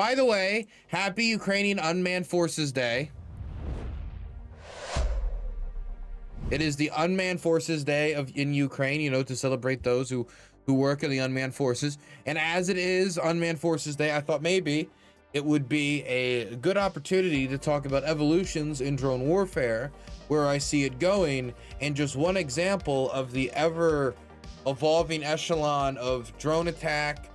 By the way, happy Ukrainian Unmanned Forces Day. It is the Unmanned Forces Day in Ukraine, you know, to celebrate those who work in the unmanned forces. And as it is Unmanned Forces Day, I thought maybe it would be a good opportunity to talk about evolutions in drone warfare, where I see it going, and just one example of the ever evolving echelon of drone attack,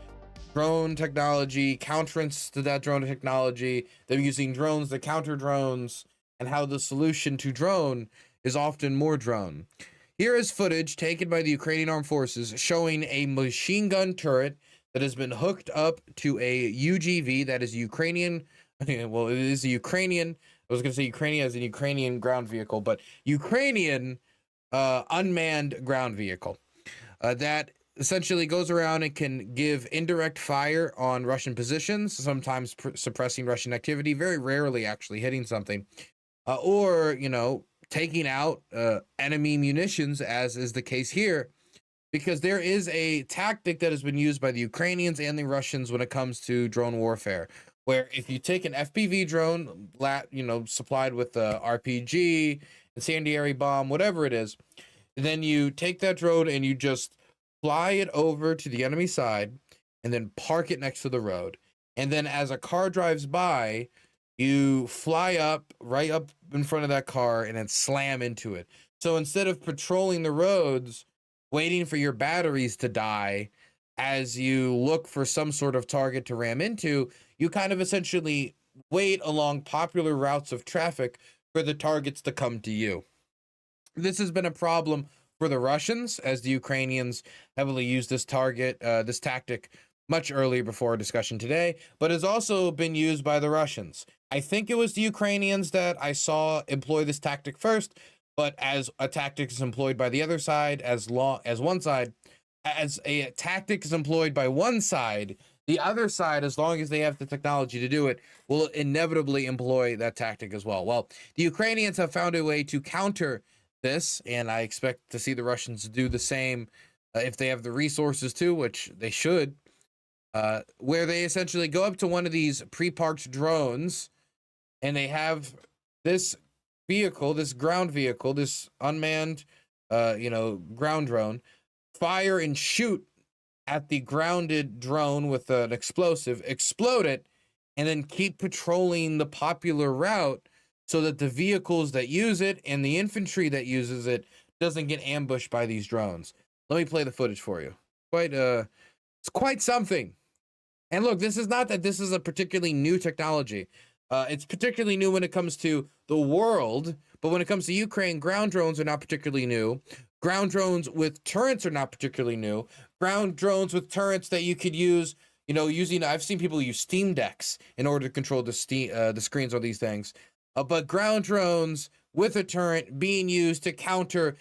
drone technology, counterance to that drone technology. They're using drones to counter drones, and how the solution to drone is often more drone. Here is footage taken by the Ukrainian Armed Forces showing a machine gun turret that has been hooked up to a UGV, that is Ukrainian. Well, it is a Ukrainian. I was going to say Ukrainian as an Ukrainian ground vehicle, but Ukrainian unmanned ground vehicle that essentially goes around and can give indirect fire on Russian positions, sometimes suppressing Russian activity, very rarely actually hitting something, or, you know, taking out enemy munitions, as is the case here, because there is a tactic that has been used by the Ukrainians and the Russians when it comes to drone warfare, where if you take an FPV drone, you know, supplied with the RPG, incendiary bomb, whatever it is, then you take that drone and you just fly it over to the enemy side and then park it next to the road. And then as a car drives by, you fly up right up in front of that car and then slam into it. So instead of patrolling the roads, waiting for your batteries to die as you look for some sort of target to ram into, you kind of essentially wait along popular routes of traffic for the targets to come to you. This has been a problem for the Russians, as the Ukrainians heavily used this tactic much earlier before our discussion today, but has also been used by the Russians. I think it was the Ukrainians that I saw employ this tactic first, but as a tactic is employed by the other side, as a tactic is employed by one side, the other side, as long as they have the technology to do it, will inevitably employ that tactic as well. Well, the Ukrainians have found a way to counter this, and I expect to see the Russians do the same if they have the resources to, which they should, where they essentially go up to one of these pre-parked drones, and they have this vehicle, this ground vehicle, this unmanned, ground drone, fire and shoot at the grounded drone with an explosive, explode it, and then keep patrolling the popular route so that the vehicles that use it and the infantry that uses it doesn't get ambushed by these drones. Let me play the footage for you. It's quite something. And look, this is not that this is a particularly new technology. It's particularly new when it comes to the world, but when it comes to Ukraine, ground drones are not particularly new. Ground drones with turrets are not particularly new. Ground drones with turrets that you could use, I've seen people use Steam Decks in order to control the screens on these things. But ground drones with a turret being used to counter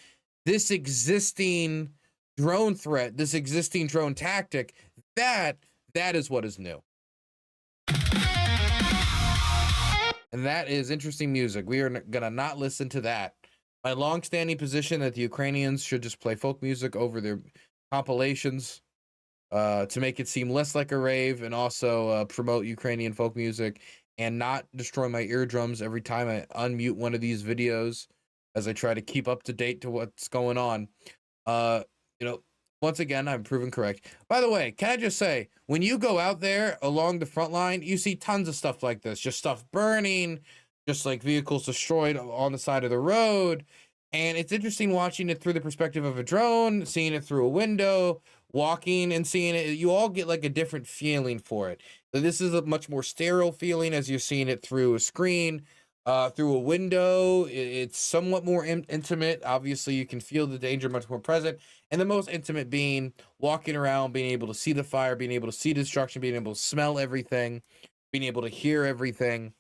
this existing drone threat, this existing drone tactic, that is what is new. And that is interesting music. We are gonna not listen to that. My long-standing position that the Ukrainians should just play folk music over their compilations to make it seem less like a rave, and also promote Ukrainian folk music and not destroy my eardrums every time I unmute one of these videos as I try to keep up to date to what's going on. Once again, I'm proven correct. By the way, can I just say, when you go out there along the front line, you see tons of stuff like this, just stuff burning, just like vehicles destroyed on the side of the road. And it's interesting watching it through the perspective of a drone, seeing it through a window, walking and seeing it. You all get like a different feeling for it. So this is a much more sterile feeling as you're seeing it through a screen, through a window. It's somewhat more intimate. Obviously, you can feel the danger much more present. And the most intimate being walking around, being able to see the fire, being able to see destruction, being able to smell everything, being able to hear everything.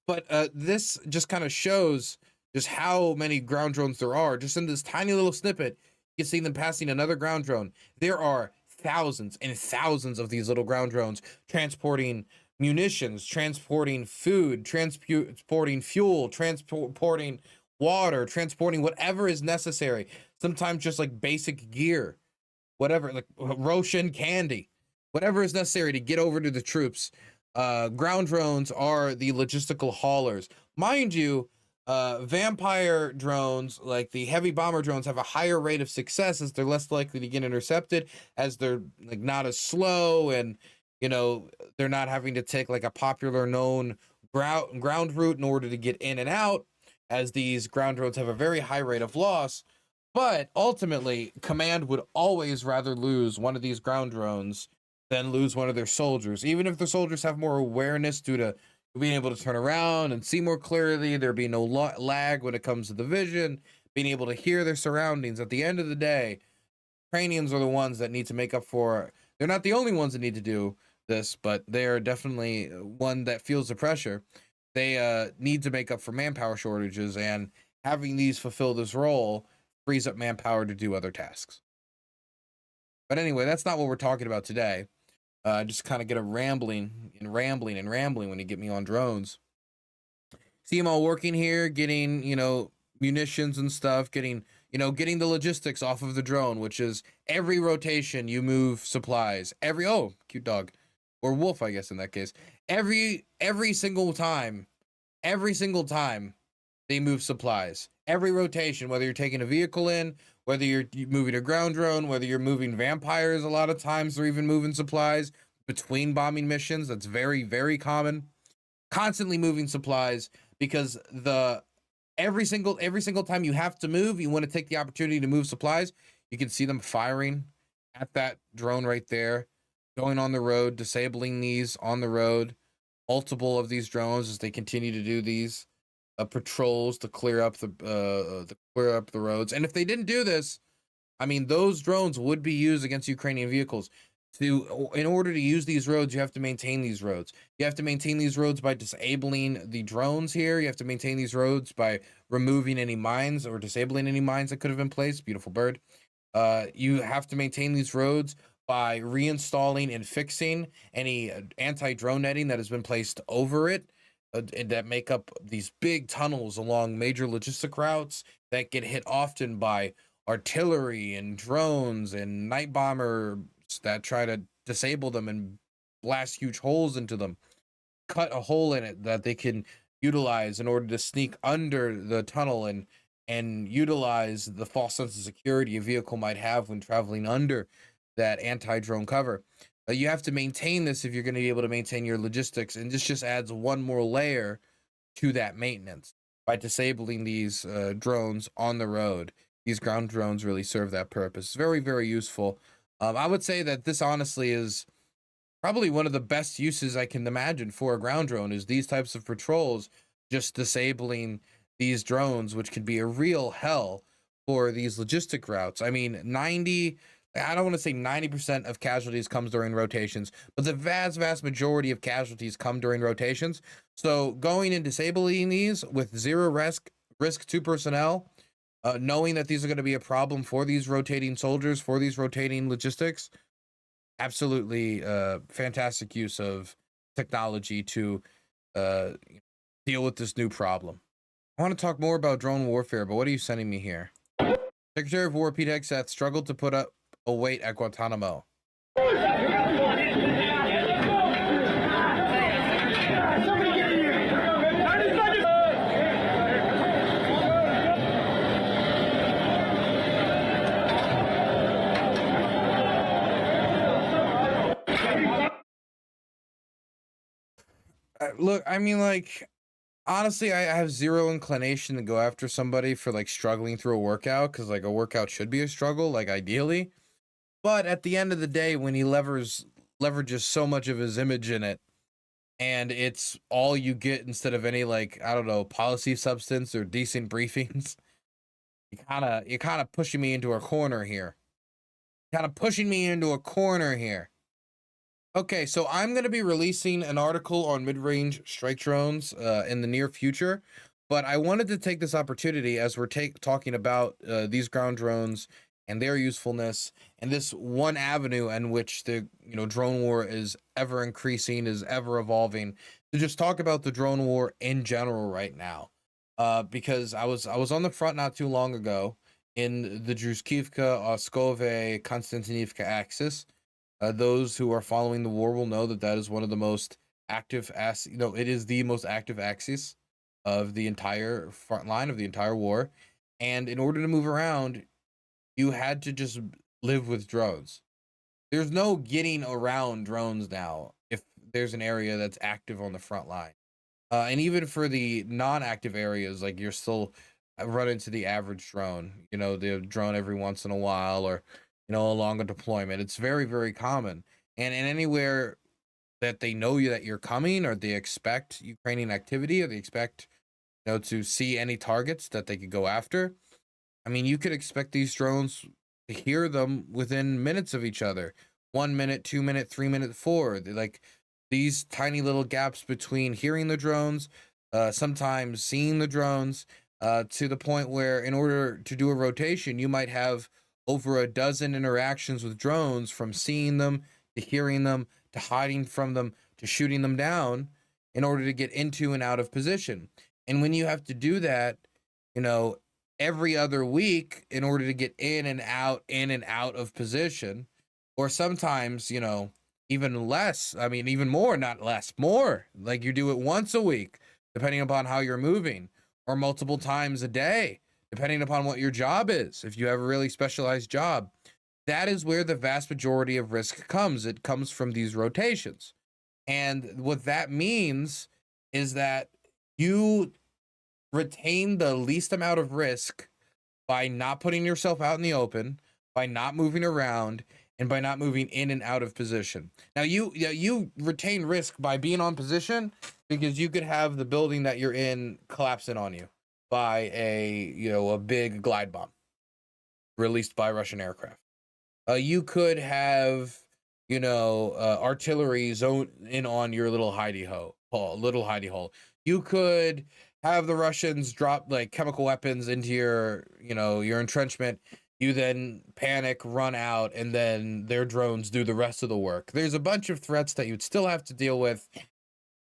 But this just kind of shows just how many ground drones there are. Just in this tiny little snippet, you see them passing another ground drone. There are thousands and thousands of these little ground drones transporting munitions, transporting food, transporting fuel, transporting water, transporting whatever is necessary. Sometimes just like basic gear, whatever, like Roshan candy. whatever is necessary to get over to the troops. Ground drones are the logistical haulers. Mind you, vampire drones, like the heavy bomber drones, have a higher rate of success as they're less likely to get intercepted, as they're like not as slow, and you know they're not having to take like a popular known ground route in order to get in and out, as these ground drones have a very high rate of loss. But ultimately, command would always rather lose one of these ground drones than lose one of their soldiers, even if the soldiers have more awareness due to being able to turn around and see more clearly. There be no lag when it comes to the vision, being able to hear their surroundings. At the end of the day, Ukrainians are the ones that need to make up for. They're not the only ones that need to do this, but they are definitely one that feels the pressure. They need to make up for manpower shortages, and having these fulfill this role frees up manpower to do other tasks. But anyway, that's not what we're talking about today. Just kind of get a rambling when you get me on drones. See them all working here, getting, munitions and stuff, getting the logistics off of the drone, which is every rotation you move supplies. Oh, cute dog. Or wolf, I guess in that case. Every single time they move supplies. Every rotation, whether you're taking a vehicle in, whether you're moving a ground drone, whether you're moving vampires, a lot of times they're even moving supplies between bombing missions. That's very, very common. Constantly moving supplies, because every single time you have to move, you want to take the opportunity to move supplies. You can see them firing at that drone right there, going on the road, disabling these on the road. Multiple of these drones as they continue to do these patrols to clear up the roads. And if they didn't do this, I mean, those drones would be used against Ukrainian vehicles. In order to use these roads, you have to maintain these roads. You have to maintain these roads by disabling the drones here. You have to maintain these roads by removing any mines or disabling any mines that could have been placed. Beautiful bird. You have to maintain these roads by reinstalling and fixing any anti-drone netting that has been placed over it, that make up these big tunnels along major logistic routes that get hit often by artillery and drones and night bombers that try to disable them and blast huge holes into them, cut a hole in it that they can utilize in order to sneak under the tunnel and utilize the false sense of security a vehicle might have when traveling under that anti-drone cover. You have to maintain this if you're going to be able to maintain your logistics, and this just adds one more layer to that maintenance by disabling these drones on the road. These ground drones really serve that purpose. It's very, very useful. I would say that this honestly is probably one of the best uses I can imagine for a ground drone, is these types of patrols, just disabling these drones, which could be a real hell for these logistic routes. I mean, I don't want to say 90% of casualties comes during rotations, but the vast, vast majority of casualties come during rotations. So going and disabling these with zero risk to personnel, knowing that these are going to be a problem for these rotating soldiers, for these rotating logistics, absolutely fantastic use of technology to deal with this new problem. I want to talk more about drone warfare, but what are you sending me here? Secretary of War Pete Hegseth struggled to put up a wait at Guantanamo. Look, I mean, like, honestly, I have zero inclination to go after somebody for like struggling through a workout, because like a workout should be a struggle, like ideally. But at the end of the day, when he leverages so much of his image in it, and it's all you get instead of any, like, I don't know, policy substance or decent briefings, you're kind of pushing me into a corner here. Okay, so I'm going to be releasing an article on mid-range strike drones in the near future, but I wanted to take this opportunity as we're talking about these ground drones and their usefulness, and this one avenue in which the drone war is ever increasing, is ever evolving, to just talk about the drone war in general right now. Because I was on the front not too long ago in the Druskivka, Oskove, Konstantinivka axis. Those who are following the war will know that that is one of the most active it is the most active axis of the entire front line of the entire war. And in order to move around, you had to just live with drones. There's no getting around drones now if there's an area that's active on the front line. And even for the non-active areas, like you're still run into the average drone, the drone every once in a while, or, a longer deployment. It's very, very common. And anywhere that they know that you're coming, or they expect Ukrainian activity, or they expect, to see any targets that they could go after. I mean, you could expect these drones to hear them within minutes of each other. 1 minute, 2 minute, 3 minute, 4. They're like these tiny little gaps between hearing the drones, sometimes seeing the drones, to the point where in order to do a rotation, you might have over a dozen interactions with drones, from seeing them to hearing them to hiding from them to shooting them down, in order to get into and out of position. And when you have to do that, every other week in order to get in and out of position, or sometimes, even less, I mean, even more, not less, more, like you do it once a week, depending upon how you're moving, or multiple times a day, depending upon what your job is. If you have a really specialized job, that is where the vast majority of risk comes. It comes from these rotations. And what that means is that you retain the least amount of risk by not putting yourself out in the open, by not moving around, and by not moving in and out of position. Now, you retain risk by being on position, because you could have the building that you're in collapse in on you by a big glide bomb released by Russian aircraft. You could have artillery zone in on your little hidey hole. You could have the Russians drop like chemical weapons into your entrenchment. You then panic, run out, and then their drones do the rest of the work. There's a bunch of threats that you'd still have to deal with,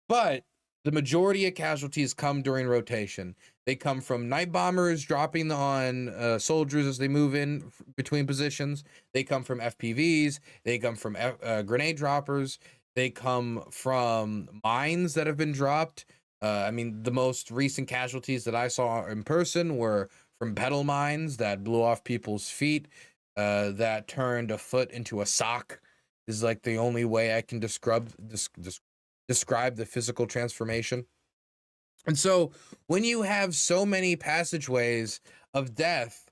but the majority of casualties come during rotation. They come from night bombers dropping on soldiers as they move in between positions. They come from FPVs. They come from grenade droppers. They come from mines that have been dropped. I mean, the most recent casualties that I saw in person were from pedal mines that blew off people's feet, that turned a foot into a sock. Is like the only way I can describe the physical transformation. And so when you have so many passageways of death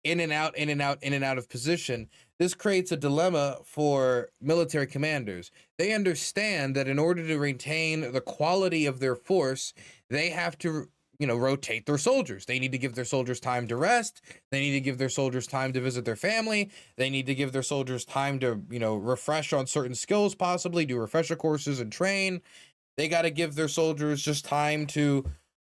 in and out, in and out, in and out of position, this creates a dilemma for military commanders. They understand that in order to maintain the quality of their force, they have to, rotate their soldiers. They need to give their soldiers time to rest. They need to give their soldiers time to visit their family. They need to give their soldiers time to, refresh on certain skills, possibly do refresher courses and train. They got to give their soldiers just time to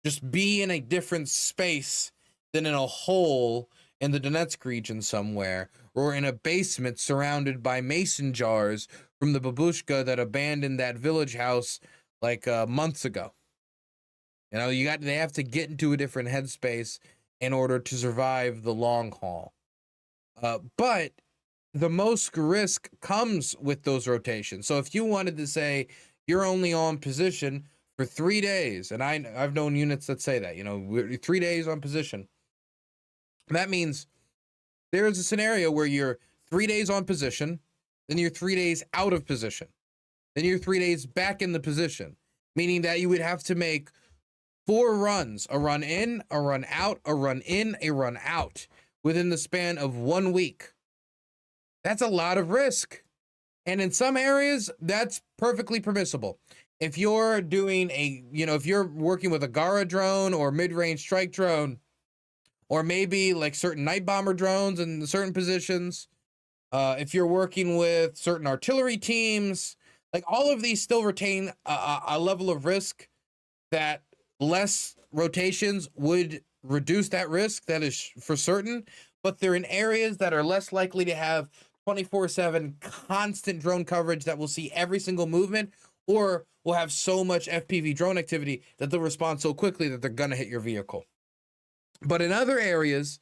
just be in a different space than in a hole in the Donetsk region somewhere, or in a basement surrounded by mason jars from the babushka that abandoned that village house like months ago. They have to get into a different headspace in order to survive the long haul. But the most risk comes with those rotations. So if you wanted to say you're only on position for 3 days, and I've known units that say that, we're 3 days on position. That means there is a scenario where you're 3 days on position, then you're 3 days out of position, then you're 3 days back in the position, meaning that you would have to make 4 runs, a run in, a run out, a run in, a run out, within the span of 1 week. That's a lot of risk. And in some areas, that's perfectly permissible. If you're doing if you're working with a Gara drone or mid-range strike drone, or maybe like certain night bomber drones in certain positions, if you're working with certain artillery teams, like all of these still retain a level of risk that less rotations would reduce that risk. That is for certain, but they're in areas that are less likely to have 24/7 constant drone coverage that will see every single movement, or will have so much FPV drone activity that they'll respond so quickly that they're gonna hit your vehicle. But in other areas,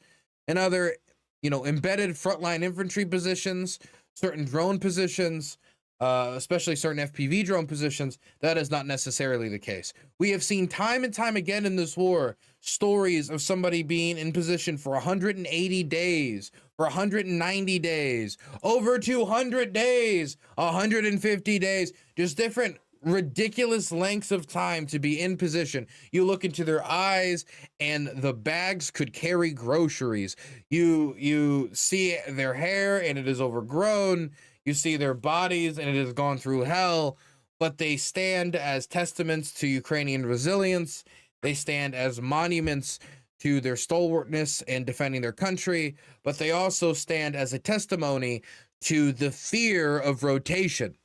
in other, embedded frontline infantry positions, certain drone positions, especially certain FPV drone positions, that is not necessarily the case. We have seen time and time again in this war stories of somebody being in position for 180 days, for 190 days, over 200 days, 150 days, just different ridiculous lengths of time to be in position. You look into their eyes and the bags could carry groceries. You see their hair and it is overgrown. You see their bodies and it has gone through hell, but they stand as testaments to Ukrainian resilience. They stand as monuments to their stalwartness and defending their country, but they also stand as a testimony to the fear of rotation.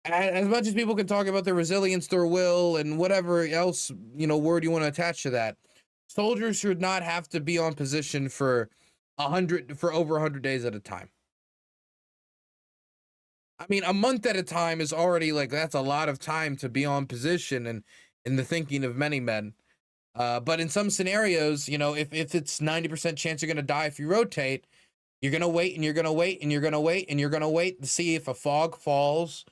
As much as people can talk about their resilience, their will, and whatever else, word you want to attach to that, soldiers should not have to be on position for over 100 days at a time. I mean, a month at a time is already that's a lot of time to be on position and in the thinking of many men. But in some scenarios, if it's 90% chance you're going to die if you rotate, you're going to wait and you're going to wait and you're going to wait and you're going to wait to see if a fog falls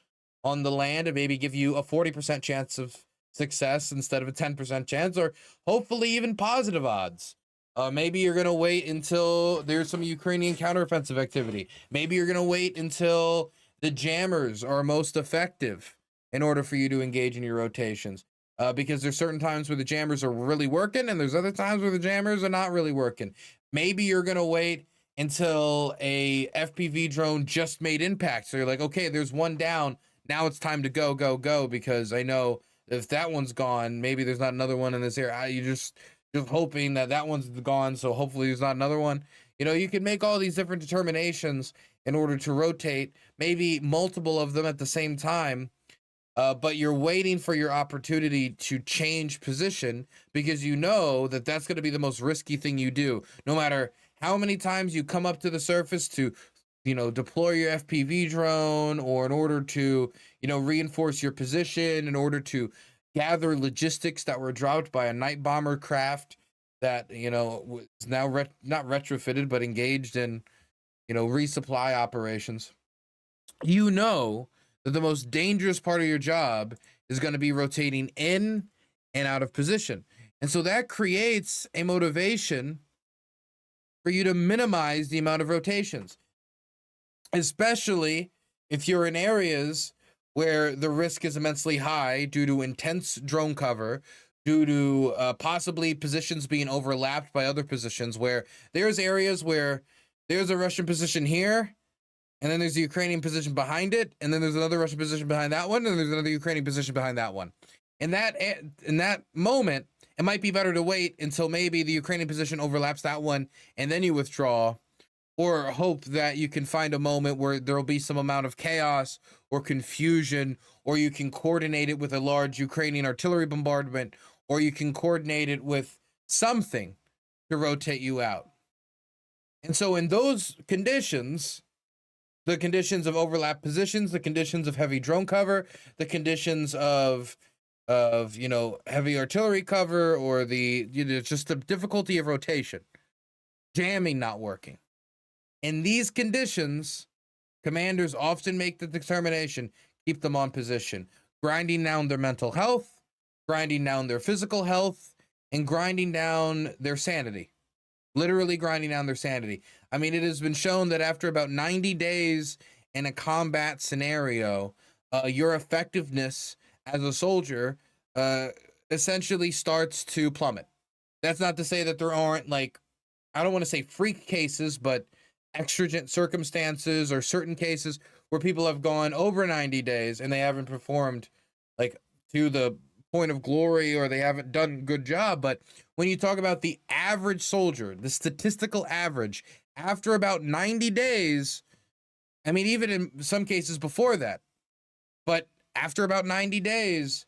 on the land and maybe give you a 40% chance of success instead of a 10% chance, or hopefully even positive odds. Maybe you're going to wait until there's some Ukrainian counteroffensive activity. Maybe you're going to wait until the jammers are most effective in order for you to engage in your rotations. Because there's certain times where the jammers are really working and there's other times where the jammers are not really working. Maybe you're going to wait until a FPV drone just made impact. So you're like, okay, there's one down. Now it's time to go, because I know if that one's gone, maybe there's not another one in this area. You're just hoping that one's gone, so hopefully there's not another one. You can make all these different determinations in order to rotate, maybe multiple of them at the same time, but you're waiting for your opportunity to change position because you know that that's going to be the most risky thing you do. No matter how many times you come up to the surface to deploy your FPV drone, or in order to, reinforce your position, in order to gather logistics that were dropped by a night bomber craft that, was now not retrofitted, but engaged in, resupply operations. That the most dangerous part of your job is going to be rotating in and out of position. And so that creates a motivation for you to minimize the amount of rotations, especially if you're in areas where the risk is immensely high due to intense drone cover, due to possibly positions being overlapped by other positions, where there's areas where there's a Russian position here, and then there's the Ukrainian position behind it, and then there's another Russian position behind that one, and there's another Ukrainian position behind that one. In that moment, it might be better to wait until maybe the Ukrainian position overlaps that one, and then you withdraw, or hope that you can find a moment where there'll be some amount of chaos or confusion, or you can coordinate it with a large Ukrainian artillery bombardment, or you can coordinate it with something to rotate you out. And so in those conditions, the conditions of overlap positions, the conditions of heavy drone cover, the conditions of heavy artillery cover, or just the difficulty of rotation, jamming not working. In these conditions, commanders often make the determination, keep them on position, grinding down their mental health, grinding down their physical health, and grinding down their sanity. Literally grinding down their sanity. I mean, it has been shown that after about 90 days in a combat scenario, your effectiveness as a soldier essentially starts to plummet. That's not to say that there aren't, I don't want to say freak cases, but exigent circumstances or certain cases where people have gone over 90 days and they haven't performed to the point of glory, or they haven't done a good job. But when you talk about the average soldier, the statistical average, after about 90 days, I mean, even in some cases before that, but after about 90 days,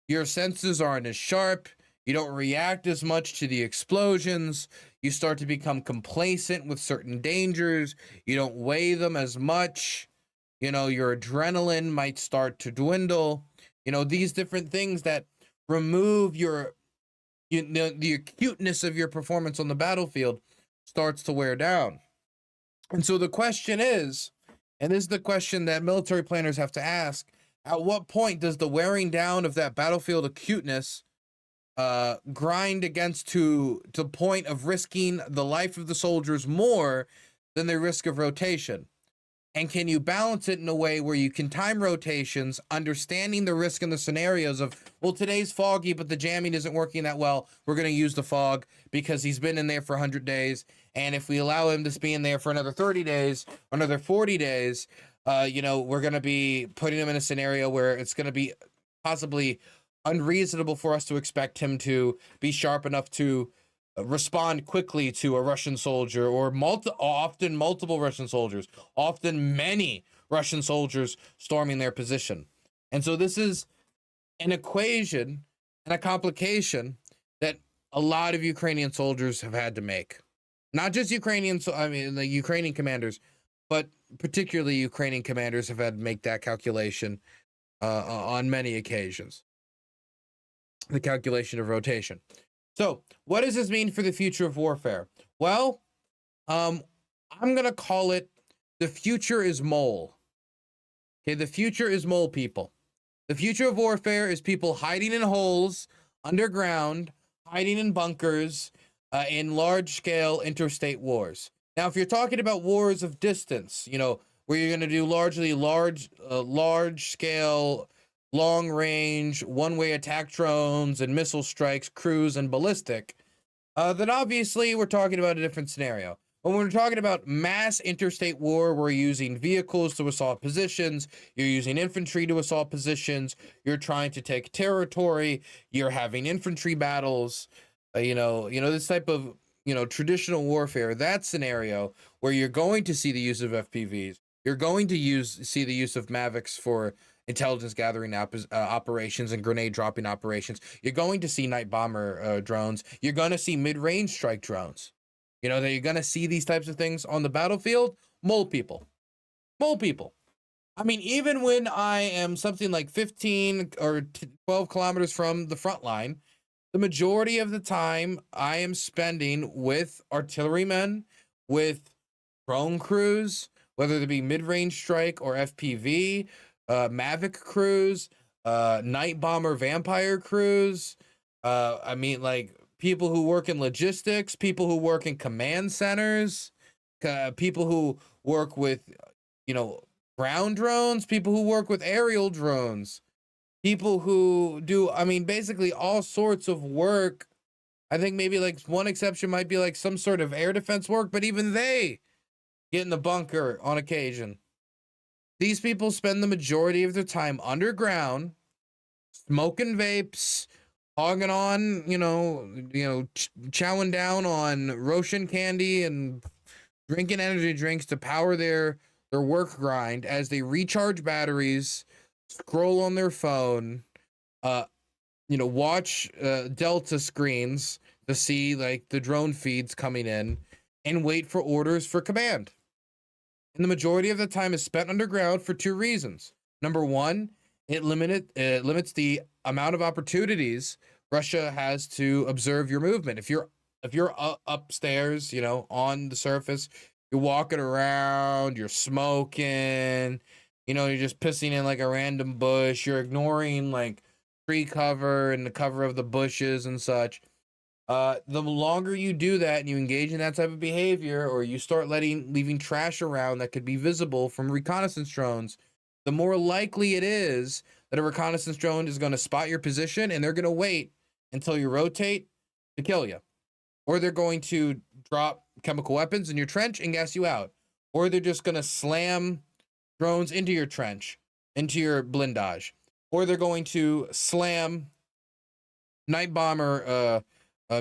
your senses aren't as sharp. You don't react as much to the explosions. You start to become complacent with certain dangers. You don't weigh them as much. Your adrenaline might start to dwindle. These different things that remove the acuteness of your performance on the battlefield starts to wear down. And so the question is, and this is the question that military planners have to ask, at what point does the wearing down of that battlefield acuteness grind against to the point of risking the life of the soldiers more than the risk of rotation? And can you balance it in a way where you can time rotations, understanding the risk in the scenarios of, well, today's foggy, but the jamming isn't working that well. We're going to use the fog because he's been in there for 100 days. And if we allow him to be in there for another 30 days, another 40 days, we're going to be putting him in a scenario where it's going to be possibly unreasonable for us to expect him to be sharp enough to respond quickly to a Russian soldier, or often multiple Russian soldiers, often many Russian soldiers storming their position. And so this is an equation and a complication that a lot of Ukrainian soldiers have had to make. Not just the Ukrainian commanders, but particularly Ukrainian commanders have had to make that calculation on many occasions. The calculation of rotation. So what does this mean for the future of warfare? Well, I'm going to call it the future is mole. Okay, the future is mole people. The future of warfare is people hiding in holes, underground, hiding in bunkers, in large-scale interstate wars. Now, if you're talking about wars of distance, where you're going to do large-scale, long-range, one-way attack drones and missile strikes, cruise, and ballistic, then obviously we're talking about a different scenario. When we're talking about mass interstate war, we're using vehicles to assault positions, you're using infantry to assault positions, you're trying to take territory, you're having infantry battles, this type of, traditional warfare, that scenario where you're going to see the use of FPVs, you're going to see the use of Mavics for intelligence gathering operations and grenade dropping operations. You're going to see night bomber drones. You're going to see mid-range strike drones. That you're going to see these types of things on the battlefield. Mole people. I mean, even when I am something like 15 or 12 kilometers from the front line, the majority of the time I am spending with artillerymen, with drone crews, whether it be mid-range strike or FPV, Mavic crews, night bomber vampire crews. People who work in logistics, people who work in command centers, people who work with, ground drones, people who work with aerial drones, people who do, basically all sorts of work. I think maybe one exception might be some sort of air defense work, but even they get in the bunker on occasion. These people spend the majority of their time underground, smoking vapes, hogging on, chowing down on Roshan candy and drinking energy drinks to power their work grind as they recharge batteries, scroll on their phone, watch Delta screens to see the drone feeds coming in, and wait for orders for command. And the majority of the time is spent underground for two reasons. Number one, it limits the amount of opportunities Russia has to observe your movement. If you're upstairs, on the surface, you're walking around, you're smoking, you're just pissing in a random bush, you're ignoring tree cover and the cover of the bushes and such. The longer you do that and you engage in that type of behavior, or you start leaving trash around that could be visible from reconnaissance drones, the more likely it is that a reconnaissance drone is going to spot your position, and they're going to wait until you rotate to kill you. Or they're going to drop chemical weapons in your trench and gas you out. Or they're just going to slam drones into your trench, into your blindage. Or they're going to slam night bomber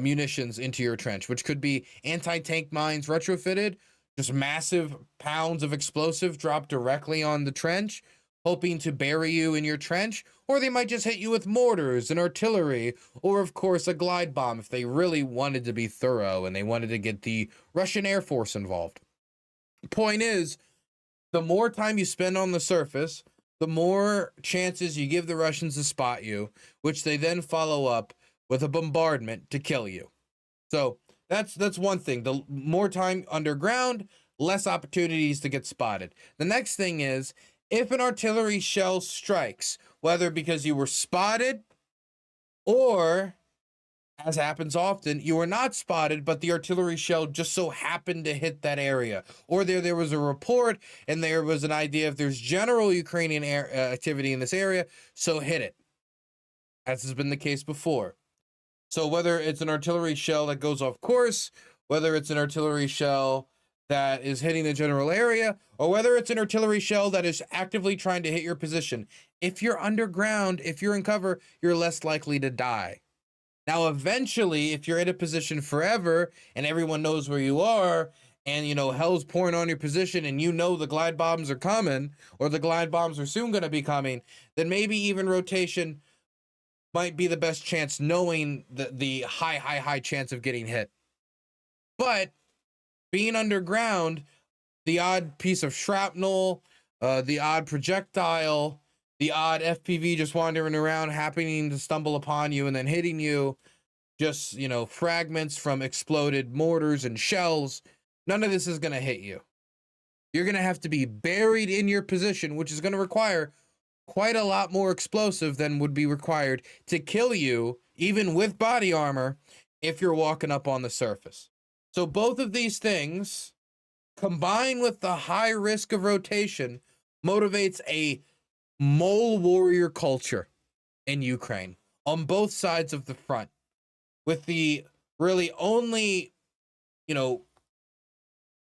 munitions into your trench, which could be anti-tank mines retrofitted, just massive pounds of explosive dropped directly on the trench, hoping to bury you in your trench. Or they might just hit you with mortars and artillery, or of course a glide bomb if they really wanted to be thorough and they wanted to get the Russian Air Force involved. Point is, the more time you spend on the surface, the more chances you give the Russians to spot you, which they then follow up with a bombardment to kill you. So that's one thing. The more time underground, less opportunities to get spotted. The next thing is, if an artillery shell strikes, whether because you were spotted or, as happens often, you were not spotted, but the artillery shell just so happened to hit that area. Or there was a report and there was an idea if there's general Ukrainian activity in this area, so hit it, as has been the case before. So whether it's an artillery shell that goes off course, whether it's an artillery shell that is hitting the general area, or whether it's an artillery shell that is actively trying to hit your position, if you're underground, if you're in cover, you're less likely to die. Now, eventually, if you're in a position forever and everyone knows where you are, and, you know, hell's pouring on your position and you know the glide bombs are coming, or the glide bombs are soon going to be coming, then maybe even rotation might be the best chance, knowing the high chance of getting hit. But being underground, the odd piece of shrapnel, the odd projectile, the odd FPV just wandering around, happening to stumble upon you and then hitting you, just, you know, fragments from exploded mortars and shells, none of this is going to hit you. You're going to have to be buried in your position, which is going to require quite a lot more explosive than would be required to kill you, even with body armor, if you're walking up on the surface. So both of these things, combined with the high risk of rotation, motivates a mole warrior culture in Ukraine on both sides of the front, with the really only, you know,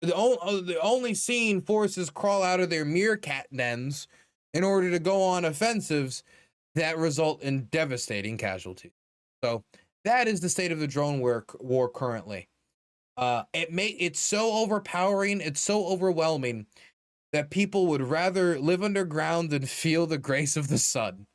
the only seeing forces crawl out of their meerkat dens in order to go on offensives that result in devastating casualties. So that is the state of the drone war currently. It's so overpowering, it's so overwhelming that people would rather live underground than feel the grace of the sun.